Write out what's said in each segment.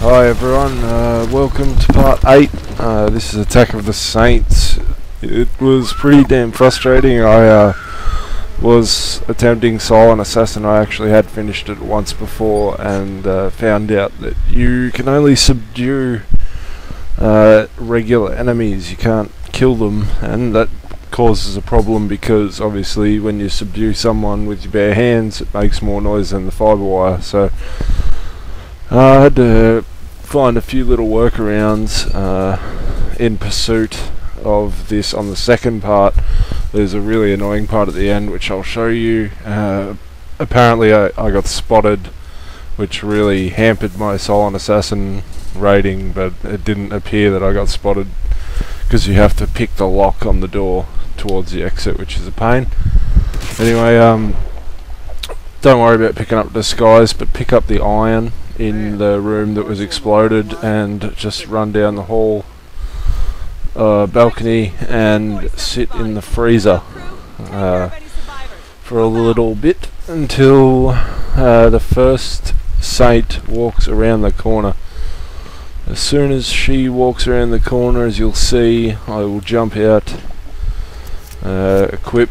Hi everyone, welcome to part 8. This is Attack of the Saints. It was pretty damn frustrating. I was attempting Silent Assassin. I actually had finished it once before and found out that you can only subdue regular enemies. You can't kill them, and that causes a problem because obviously when you subdue someone with your bare hands it makes more noise than the fibre wire. So I had to find a few little workarounds in pursuit of this. On the second part there's a really annoying part at the end which I'll show you. Apparently I got spotted, which really hampered my Silent Assassin rating, but it didn't appear that I got spotted because you have to pick the lock on the door towards the exit, which is a pain. Anyway, don't worry about picking up disguise, but pick up the iron in the room that was exploded and just run down the hall balcony and sit in the freezer for a little bit until the first saint walks around the corner. As soon as she walks around the corner, as you'll see, I will jump out, equip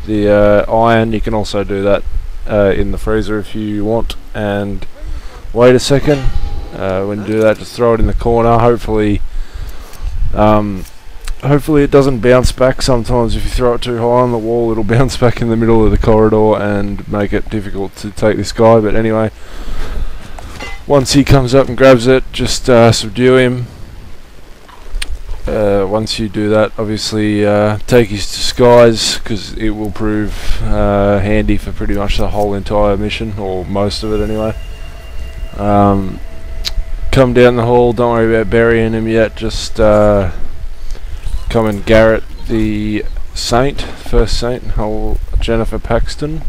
the iron. You can also do that in the freezer if you want, and wait a second. When you do that, just throw it in the corner. Hopefully it doesn't bounce back. Sometimes if you throw it too high on the wall it'll bounce back in the middle of the corridor and make it difficult to take this guy. But anyway, once he comes up and grabs it, just subdue him. Once you do that, obviously take his disguise, because it will prove handy for pretty much the whole entire mission, or most of it anyway. Come down the hall, don't worry about burying him yet, just come and Garrett the saint, first saint, Jennifer Paxton,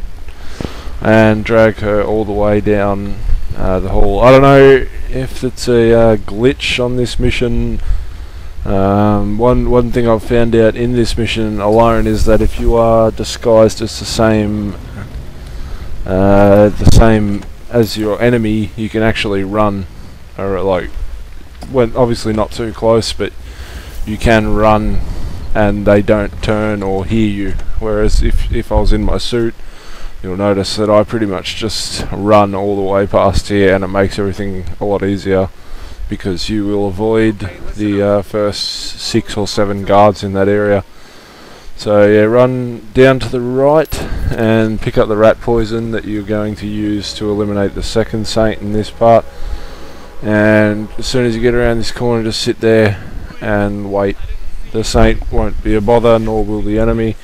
and drag her all the way down the hall. I don't know if it's a glitch on this mission. One thing I've found out in this mission alone is that if you are disguised as the same as your enemy, you can actually run, or like, when obviously not too close, but you can run and they don't turn or hear you. Whereas if I was in my suit, you'll notice that I pretty much just run all the way past here, and it makes everything a lot easier because you will avoid the first 6 or 7 guards in that area. So yeah, run down to the right and pick up the rat poison that you're going to use to eliminate the second saint in this part. And as soon as you get around this corner, just sit there and wait. The saint won't be a bother, nor will the enemy.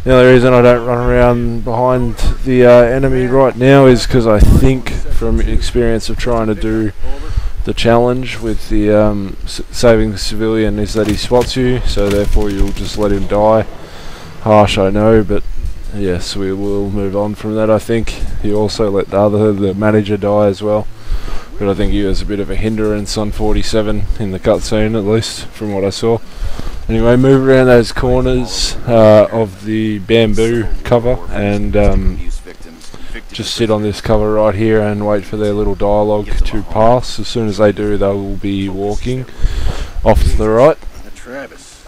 The only reason I don't run around behind the enemy right now is because I think, from experience of trying to do the challenge with the saving the civilian, is that he spots you, so therefore you'll just let him die. Harsh, I know, but yes, we will move on from that. I think he also let the manager die as well, but I think he was a bit of a hindrance on 47 in the cutscene, at least from what I saw. Anyway, move around those corners of the bamboo cover and just sit on this cover right here and wait for their little dialogue to pass. As soon as they do, they will be walking off to the right.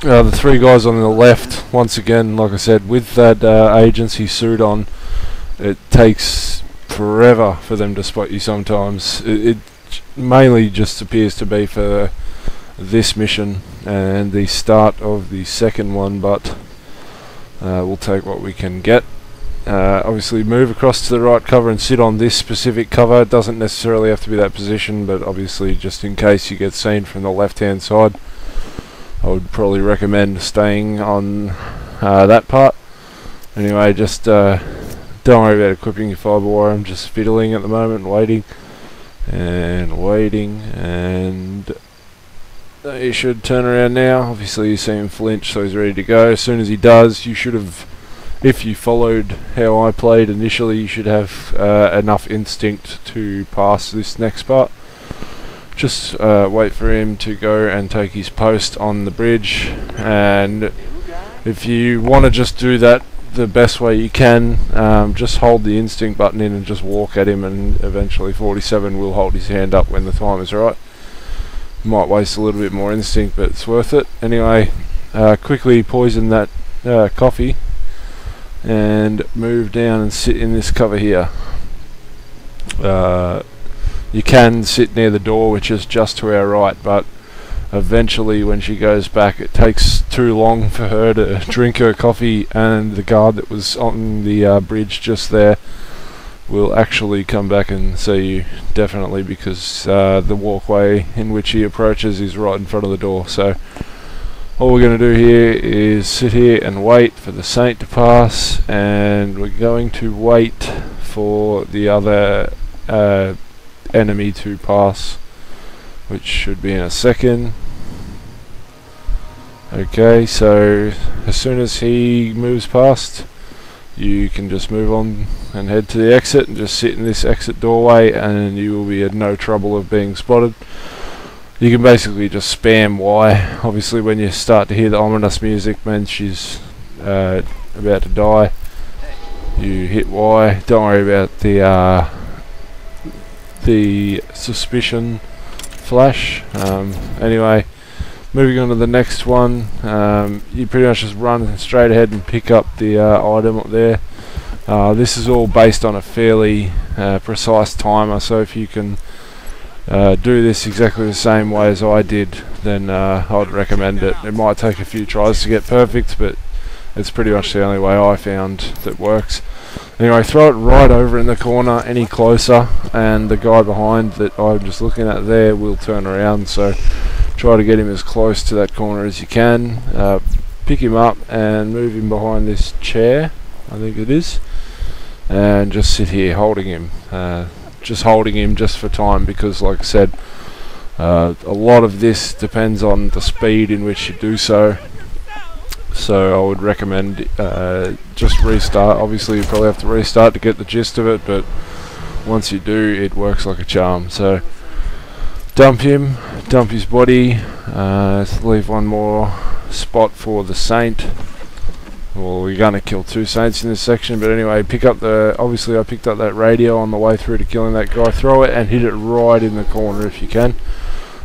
The 3 guys on the left, once again, like I said, with that agency suit on, it takes forever for them to spot you sometimes. It mainly just appears to be for this mission and the start of the second one, but we'll take what we can get. Obviously move across to the right cover and sit on this specific cover. It doesn't necessarily have to be that position, but obviously just in case you get seen from the left hand side, I would probably recommend staying on that part. Anyway, just don't worry about equipping your fibre wire. I'm just fiddling at the moment, waiting and waiting, and he should turn around now. Obviously you see him flinch, so he's ready to go. As soon as he does, you should have, if you followed how I played initially, you should have enough instinct to pass this next part. Just wait for him to go and take his post on the bridge, and if you want to just do that the best way you can, just hold the instinct button in and just walk at him, and eventually 47 will hold his hand up when the time is right. Might waste a little bit more instinct, but it's worth it. Anyway, quickly poison that coffee and move down and sit in this cover here. You can sit near the door, which is just to our right, but eventually when she goes back, it takes too long for her to drink her coffee, and the guard that was on the bridge just there will actually come back and see you, definitely, because the walkway in which he approaches is right in front of the door. So all we're going to do here is sit here and wait for the saint to pass, and we're going to wait for the other enemy to pass, which should be in a second. Okay, so as soon as he moves past, you can just move on and head to the exit and just sit in this exit doorway, and you will be at no trouble of being spotted. You can basically just spam Y. Obviously when you start to hear the ominous music, means she's about to die. You hit Y. Don't worry about the suspicion flash. Anyway, moving on to the next one, you pretty much just run straight ahead and pick up the item up there. This is all based on a fairly precise timer, so if you can do this exactly the same way as I did, then I'd recommend it. It might take a few tries to get perfect, but it's pretty much the only way I found that works. Anyway, throw it right over in the corner, any closer, and the guy behind that I'm just looking at there will turn around, so try to get him as close to that corner as you can. Pick him up and move him behind this chair, I think it is, and just sit here holding him. Just holding him just for time, because like I said, a lot of this depends on the speed in which you do so. So I would recommend just restart. Obviously you probably have to restart to get the gist of it, but once you do, it works like a charm. So dump him, dump his body, leave one more spot for the saint. Well, we're going to kill two saints in this section, but anyway, pick up the, obviously I picked up that radio on the way through to killing that guy. Throw it and hit it right in the corner if you can.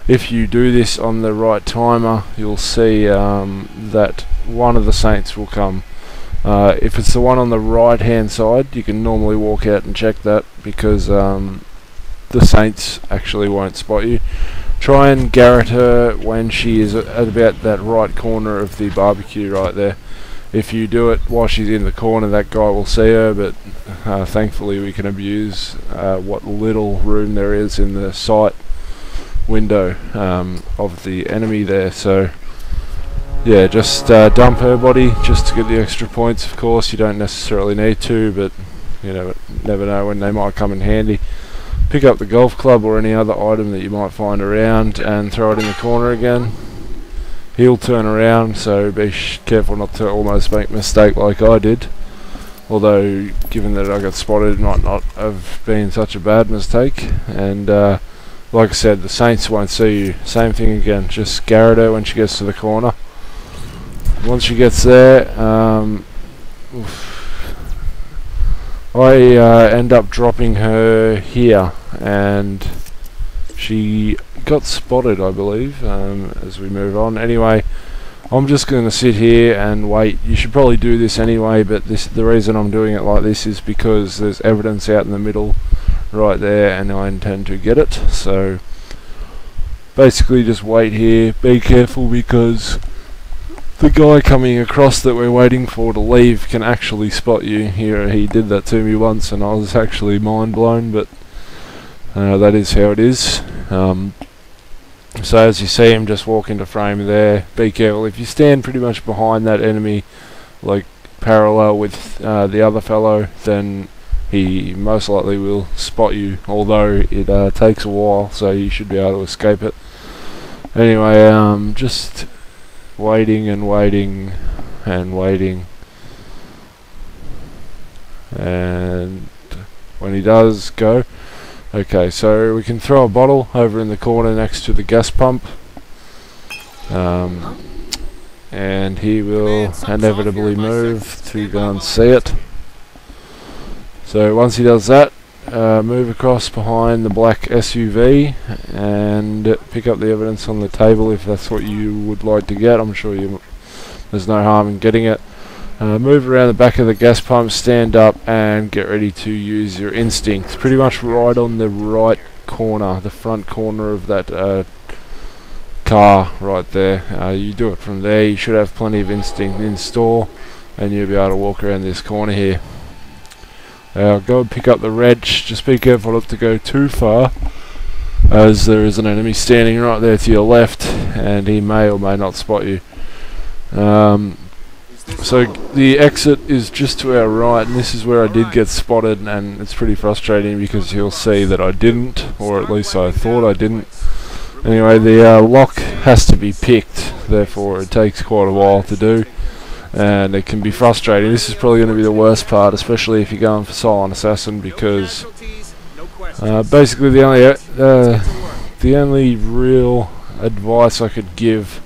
If you do this on the right timer, you'll see that one of the saints will come. If it's the one on the right hand side, you can normally walk out and check that, because the saints actually won't spot you. Try and garrot her when she is at about that right corner of the barbecue right there. If you do it while she's in the corner, that guy will see her, but thankfully we can abuse what little room there is in the sight window of the enemy there. So yeah, just dump her body just to get the extra points. Of course, you don't necessarily need to, but you never know when they might come in handy. Pick up the golf club or any other item that you might find around and throw it in the corner again. He'll turn around, so be careful not to almost make a mistake like I did. Although, given that I got spotted, it might not have been such a bad mistake. And like I said, the saints won't see you. Same thing again, just garrot her when she gets to the corner. Once she gets there, I end up dropping her here, and she got spotted, I believe, as we move on. Anyway, I'm just going to sit here and wait. You should probably do this anyway, but the reason I'm doing it like this is because there's evidence out in the middle right there, and I intend to get it. So basically just wait here. Be careful, because the guy coming across that we're waiting for to leave can actually spot you. Here, he did that to me once and I was actually mind blown, but that is how it is. So as you see him just walk into frame there, be careful. If you stand pretty much behind that enemy, like parallel with the other fellow, then he most likely will spot you, although it takes a while, so you should be able to escape it. Anyway, just waiting and waiting and waiting, and when he does go, okay, so we can throw a bottle over in the corner next to the gas pump, and he will inevitably move to go and see it. So once he does that, move across behind the black SUV and pick up the evidence on the table if that's what you would like to get. I'm sure there's no harm in getting it. Move around the back of the gas pump, stand up and get ready to use your instinct. Pretty much right on the right corner, the front corner of that car right there. You do it from there. You should have plenty of instinct in store and you'll be able to walk around this corner here. Go and pick up the wrench. Just be careful not to go too far, as there is an enemy standing right there to your left and he may or may not spot you. So the exit is just to our right, and this is where I did get spotted, and it's pretty frustrating because you'll see that I didn't, or at least I thought I didn't. Anyway, the lock has to be picked, therefore it takes quite a while to do, and it can be frustrating. This is probably going to be the worst part, especially if you're going for Silent Assassin, because basically the only real advice I could give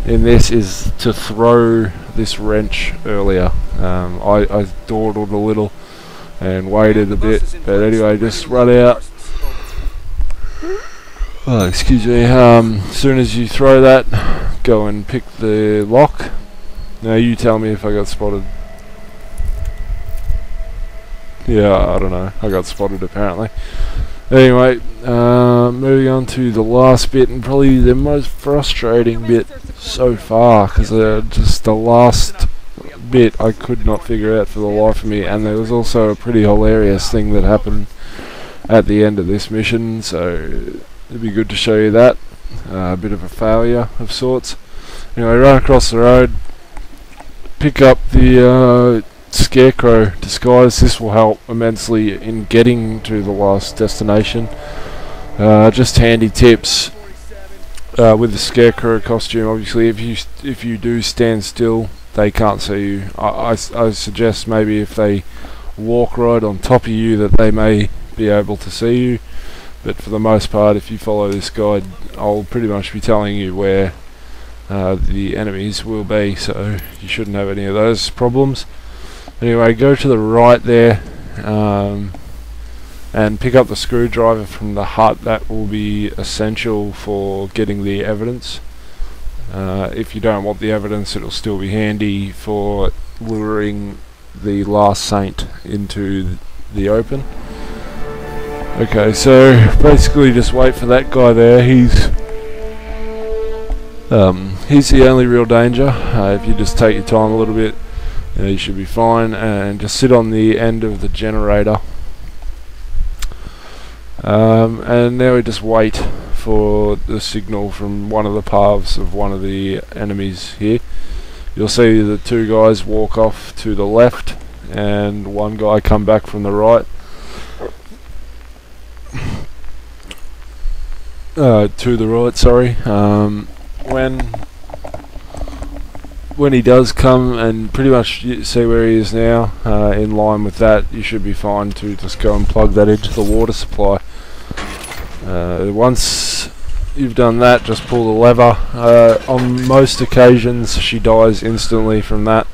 in this is to throw this wrench earlier. I dawdled a little and waited a bit, but anyway, just run out. Oh, excuse me. As soon as you throw that, go and pick the lock. Now you tell me if I got spotted. Yeah, I don't know. I got spotted apparently. Anyway, moving on to the last bit, and probably the most frustrating bit so far, because just the last bit I could not figure out for the life of me, and there was also a pretty hilarious thing that happened at the end of this mission, so it'd be good to show you that. A bit of a failure of sorts. Anyway, run across the road, pick up the Scarecrow disguise. This will help immensely in getting to the last destination. Just handy tips with the Scarecrow costume. Obviously, if you do stand still, they can't see you. I suggest maybe if they walk right on top of you, that they may be able to see you. But for the most part, if you follow this guide, I'll pretty much be telling you where the enemies will be, so you shouldn't have any of those problems. Anyway, go to the right there and pick up the screwdriver from the hut. That will be essential for getting the evidence. If you don't want the evidence, it'll still be handy for luring the last saint into the open. Okay, so basically just wait for that guy there. He's the only real danger. If you just take your time a little bit, you should be fine, and just sit on the end of the generator. And now we just wait for the signal from one of the paths of one of the enemies here. You'll see the two guys walk off to the left and one guy come back from the right. To the right, sorry. When he does come and pretty much see where he is now, in line with that, you should be fine to just go and plug that into the water supply. Once you've done that, just pull the lever. On most occasions she dies instantly from that,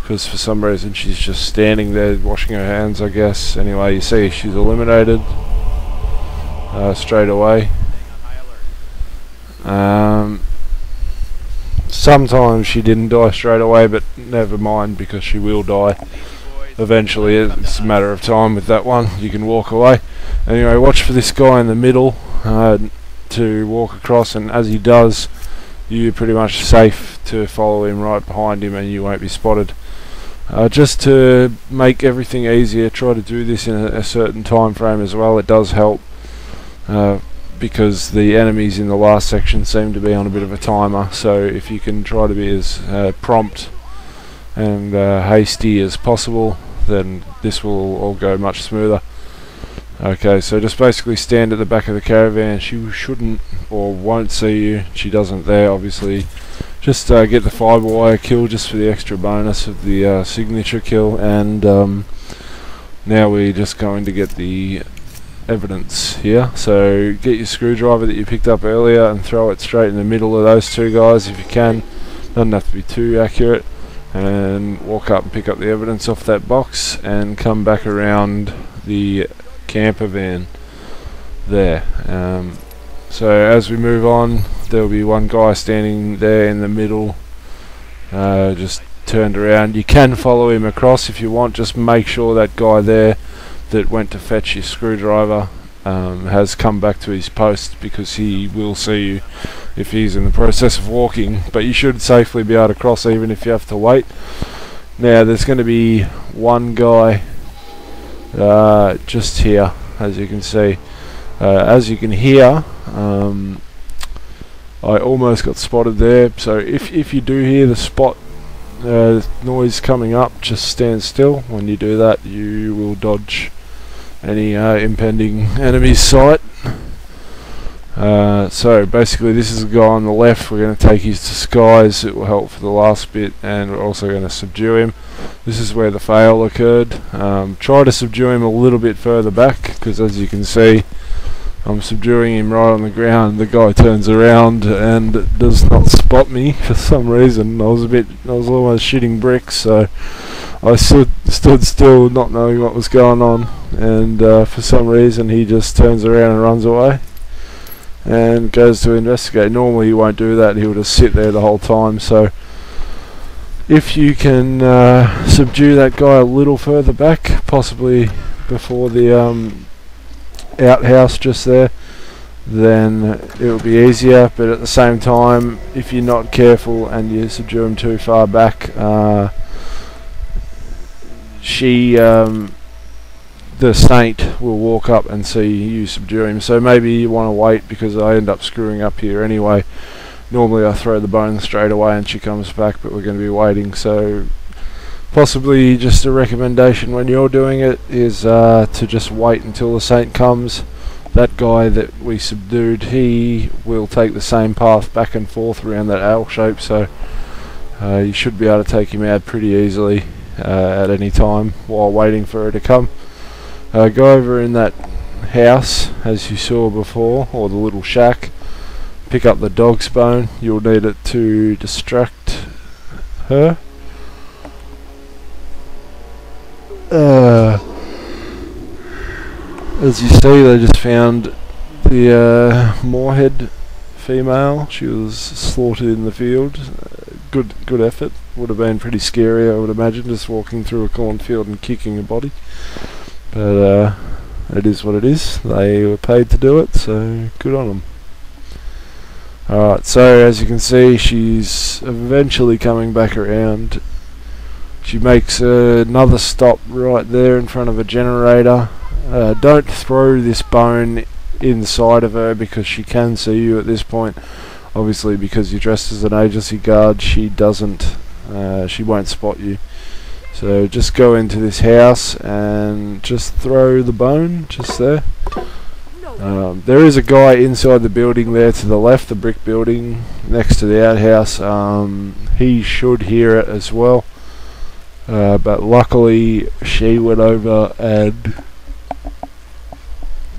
because for some reason she's just standing there washing her hands, I guess. Anyway, you see she's eliminated straight away. Sometimes she didn't die straight away, but never mind, because she will die eventually. It's a matter of time with that one. You can walk away. Anyway, watch for this guy in the middle to walk across, and as he does, you're pretty much safe to follow him right behind him and you won't be spotted. Just to make everything easier, try to do this in a certain time frame as well. It does help, because the enemies in the last section seem to be on a bit of a timer, so if you can try to be as prompt and hasty as possible, then this will all go much smoother. Okay, so just basically stand at the back of the caravan. She shouldn't or won't see you. She doesn't there, obviously. Just get the fibre wire kill just for the extra bonus of the signature kill, and now we're just going to get the evidence here. So get your screwdriver that you picked up earlier and throw it straight in the middle of those two guys if you can. Doesn't have to be too accurate, and walk up and pick up the evidence off that box and come back around the camper van there. So as we move on, there'll be one guy standing there in the middle, just turned around. You can follow him across if you want. Just make sure that guy there that went to fetch your screwdriver has come back to his post, because he will see you if he's in the process of walking. But you should safely be able to cross even if you have to wait. Now there's going to be one guy just here, as you can see. As you can hear, I almost got spotted there. So if you do hear the spot noise coming up, just stand still. When you do that, you will dodge any impending enemy sight. So basically this is the guy on the left. We're going to take his disguise. It will help for the last bit, and we're also going to subdue him. This is where the fail occurred. Try to subdue him a little bit further back, because as you can see, I'm subduing him right on the ground. The guy turns around and does not spot me for some reason. I was almost shitting bricks, so I stood still, not knowing what was going on, and for some reason he just turns around and runs away and goes to investigate. Normally he won't do that, he'll just sit there the whole time. So if you can subdue that guy a little further back, possibly before the outhouse just there, then it will be easier. But at the same time, if you're not careful and you subdue him too far back, the saint will walk up and see you subdue him. So maybe you want to wait, because I end up screwing up here anyway. Normally I throw the bone straight away and she comes back, but we're going to be waiting. So possibly just a recommendation when you're doing it is to just wait until the saint comes. That guy that we subdued, he will take the same path back and forth around that L shape, so you should be able to take him out pretty easily at any time while waiting for her to come. Go over in that house as you saw before, or the little shack. Pick up the dog's bone. You'll need it to distract her. As you see, they just found the moorhead female. She was slaughtered in the field. Good effort. Would have been pretty scary, I would imagine, just walking through a cornfield and kicking a body. But it is what it is. They were paid to do it, so good on them. Alright, so as you can see, she's eventually coming back around. She makes another stop right there in front of a generator. Don't throw this bone inside of her, because she can see you at this point. Obviously, because you're dressed as an agency guard, she won't spot you. So just go into this house and just throw the bone just there. There is a guy inside the building there to the left, the brick building next to the outhouse. He should hear it as well, but luckily she went over and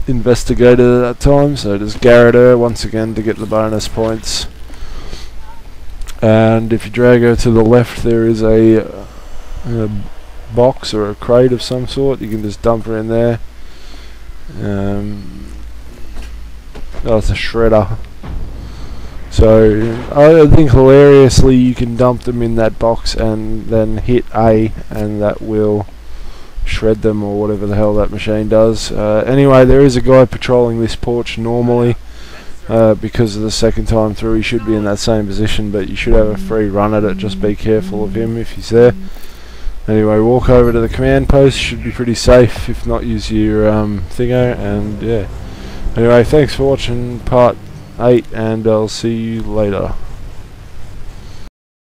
investigated at that time, so just garrot her once again to get the bonus points. And if you drag her to the left, there is a box or a crate of some sort. You can just dump her in there. Oh, it's a shredder. So I think hilariously you can dump them in that box and then hit A, and that will shred them, or whatever the hell that machine does. Anyway, there is a guy patrolling this porch normally. Because of the second time through, he should be in that same position, but you should have a free run at it. Just be careful of him if he's there. Anyway, walk over to the command post. Should be pretty safe. If not, use your thingo, and yeah. Anyway, thanks for watching part 8, and I'll see you later.